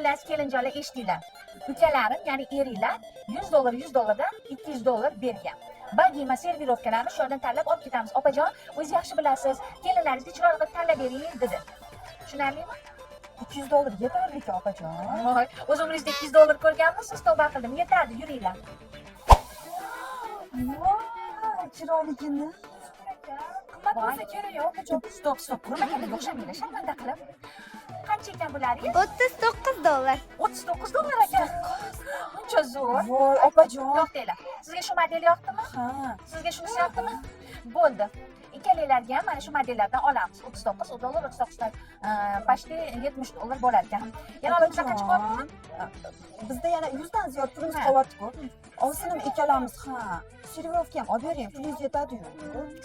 Xullas, kelinjonlar eshitinglar. Ukalarim, ya'ni eringlar $100 $100dan $200 bergan. Bagima servirovkalarni shu yerdan tanlab olib ketamiz. Opajon, o'zingiz yaxshi bilasiz. Kelinlaringizni chiroyli qilib tanlab bering dedi. Tushunarlimi? $200 yetarli-ku opajon. Voy, o'z umringizda $200 ko'rganmisiz? Tavba qildim. Yetadi, yuringlar. Voy, chiroyligini. Qimmat bo'lsa kerak yo'q, opajon. Stop, qurmaganga o'xshamanglar, sharmanda qilib. Qancha ekan bularning? $39. $39 ekan. Uncha zo'r. Voy, opajon. To'xtanglar. Sizga shu model yoqdimi? Ha. Sizga shunisi yoqdimi? Bo'ldi. Ikkalanglarga ham mana shu modellardan olamiz. $39 $39dan почти $70 bo'lar ekan. Yana olib qancha chiqyapti? Bizda yana 100 dan ziyod pulimiz qolyapti-ku. Ovsinim ikkalamiz, ha. Servirovka ham olib bering, pulingiz yetadi-yu.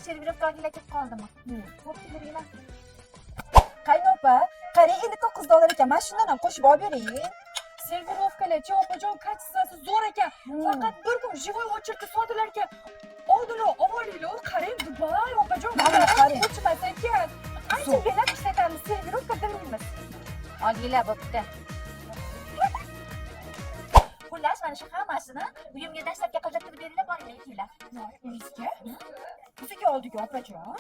Servirovkalar ketib qoldimi? Bo'pti, yuringlar. Qaynopa, qarang, endi $9 ekan. Mana shundan ham qo'shib olib bering. Servirovkalar-chi opajon, kачествоsi zo'r ekan. Faqat bir kun живой очередь sodilar ekan. Oldinroq olinglar, qarang, Dubay opajon. Mana qarang. O'chmas ekan. Anchagina ishlatamiz, servirovka bilmaymiz. Olinglar, bo'pti. Xullas, mana shu hammasini uyimga dastlabki qildirib beringlar, boringlar, yetinglar. Uyingizga? Bizga oldik opajon.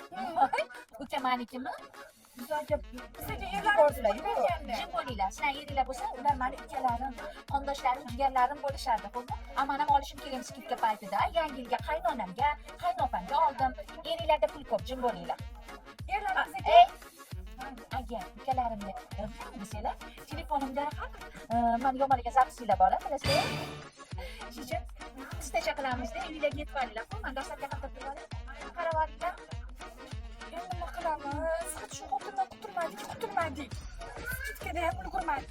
Uka menikimi? Bizga Yubordilar, Jim bo'linglar. Sizlar eringlar bo'lsa, ular meni ukalarim, qondoshlarim, jigarlarim bo'lishadi, xo'pmi? Amanam olishim kerak skidka paytida. Yangi yilga qaynonamga, qaynopamga oldim. Eringlarda pul ko'p, jim bo'linglar. Erlarimizga Agar ukalarimni desanglar, telefonimda mani yomonliga zapisinglar bor, bilasizlar. Shuning uchun bittacha qilamizda, eringlarga yetib olinglar. Men dastlabki hafta turib qarab olinglar. endi nima qilamiz? Hech shu xotindan qutulmadik. Skidkada ham ulgurmadik.